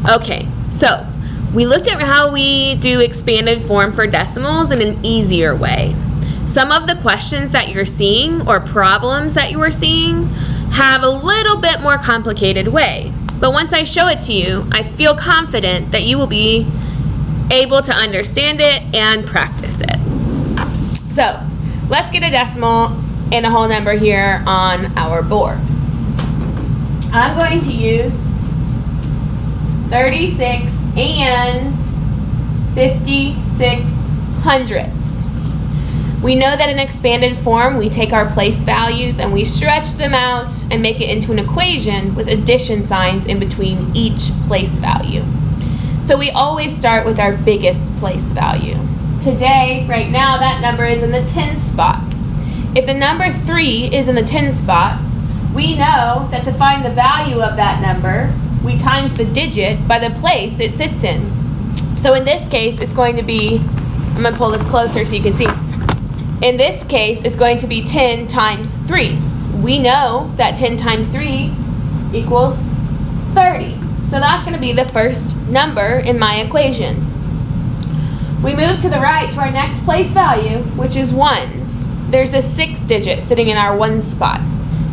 Okay, so we looked at how we do expanded form for decimals in an easier way. Some of the questions that you're seeing or problems that you are seeing have a little bit more complicated way. But once I show it to you, I feel confident that you will be able to understand it and practice it. So let's get a decimal and a whole number here on our board. I'm going to use 36 and 56 hundredths. We know that in expanded form, we take our place values and we stretch them out and make it into an equation with addition signs in between each place value. So we always start with our biggest place value. Today, right now, that number is in the tens spot. If the number 3 is in the tens spot, we know that to find the value of that number, we times the digit by the place it sits in. So in this case, it's going to be, I'm going to pull this closer so you can see. In this case, it's going to be 10 times 3. We know that 10 times 3 equals 30. So that's going to be the first number in my equation. We move to the right to our next place value, which is ones. There's a 6 digit sitting in our ones spot.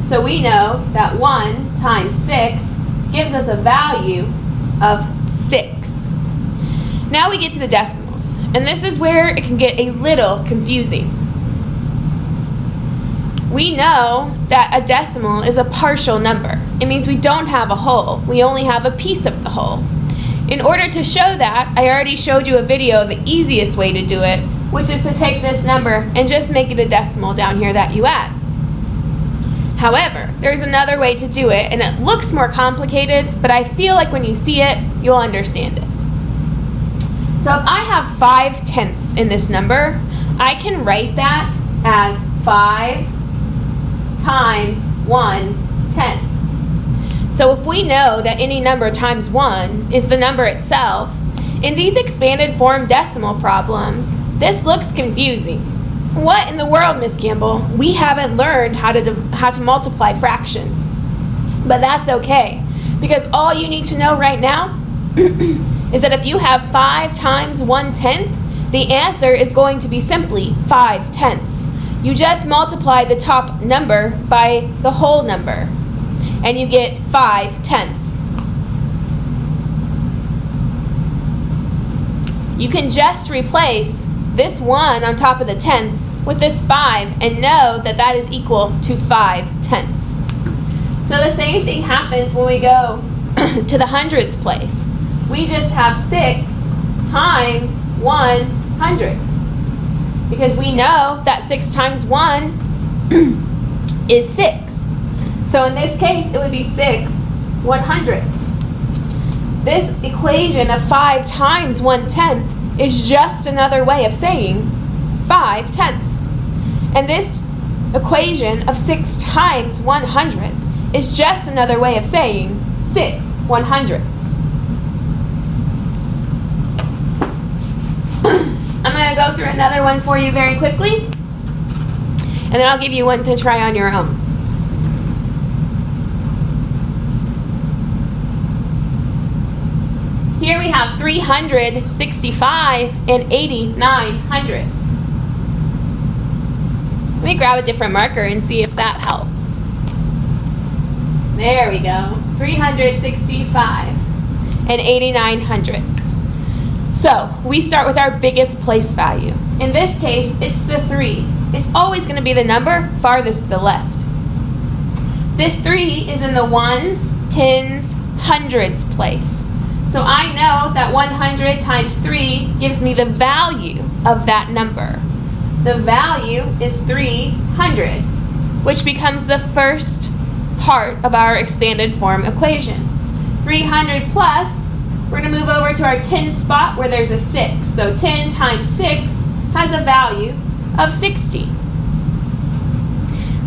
So we know that 1 times 6 gives us a value of 6. Now we get to the decimals, and this is where it can get a little confusing. We know that a decimal is a partial number. It means we don't have a whole, we only have a piece of the whole. In order to show that, I already showed you a video of the easiest way to do it, which is to take this number and just make it a decimal down here that you add. However, there's another way to do it, and it looks more complicated, but I feel like when you see it, you'll understand it. So if I have 5/10 in this number, I can write that as 5 times 1/10. So if we know that any number times 1 is the number itself, in these expanded form decimal problems, this looks confusing. What in the world, Miss Campbell? We haven't learned how to multiply fractions. But that's okay, because all you need to know right now is that if you have 5 times 1/10, the answer is going to be simply 5/10. You just multiply the top number by the whole number, and you get 5/10. You can just replace this 1 on top of the tenths with this 5 and know that that is equal to 5/10. So the same thing happens when we go to the hundredths place. We just have 6 times 100, because we know that 6 times 1 is 6. So in this case, it would be 6/100. This equation of 5 times 1/10 is just another way of saying 5/10. And this equation of 6 times 100 is just another way of saying 6/100. I'm going to go through another one for you very quickly, and then I'll give you one to try on your own. Here we have 365 and 89 hundredths. Let me grab a different marker and see if that helps. There we go. 365 and 89 hundredths. So we start with our biggest place value. In this case, it's the 3. It's always going to be the number farthest to the left. This 3 is in the ones, tens, hundreds place. So I know that 100 times 3 gives me the value of that number. The value is 300, which becomes the first part of our expanded form equation. 300 plus, we're going to move over to our 10 spot where there's a 6. So 10 times 6 has a value of 60.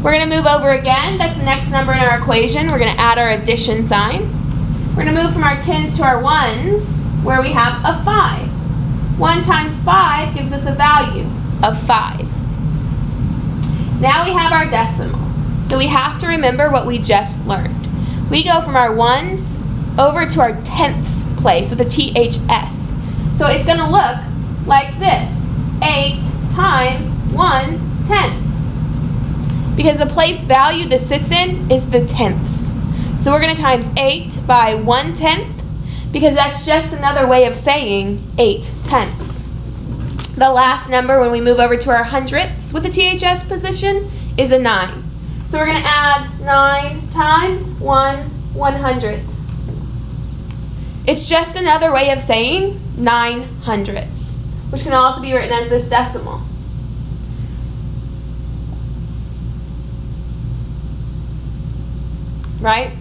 We're going to move over again. That's the next number in our equation. We're going to add our addition sign. We're going to move from our tens to our ones where we have a 5. 1 times 5 gives us a value of 5. Now we have our decimal. So we have to remember what we just learned. We go from our ones over to our tenths place with a THS. So it's going to look like this. 8 times 1/10. Because the place value this sits in is the tenths. So we're going to times 8 by 1/10 because that's just another way of saying 8 tenths. The last number when we move over to our hundredths with the THS position is a 9. So we're going to add 9 times 1/100th. It's just another way of saying 9/100ths, which can also be written as this decimal. Right?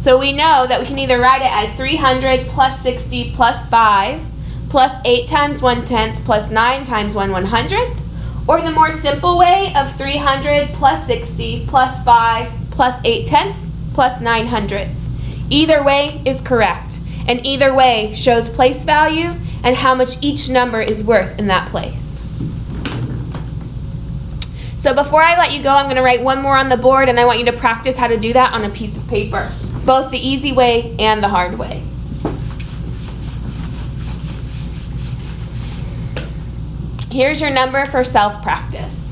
So we know that we can either write it as 300 plus 60 plus 5 plus 8 times 1/10 plus 9 times 1/100th, or the more simple way of 300 plus 60 plus 5 plus 8/10 plus 9/100ths. Either way is correct, and either way shows place value and how much each number is worth in that place. So before I let you go, I'm going to write one more on the board, and I want you to practice how to do that on a piece of paper, both the easy way and the hard way. Here's your number for self-practice.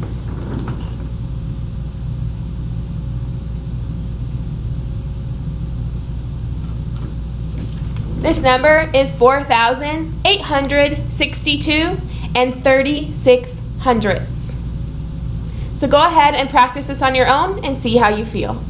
This number is 4,862 and 36 hundredths. So go ahead and practice this on your own and see how you feel.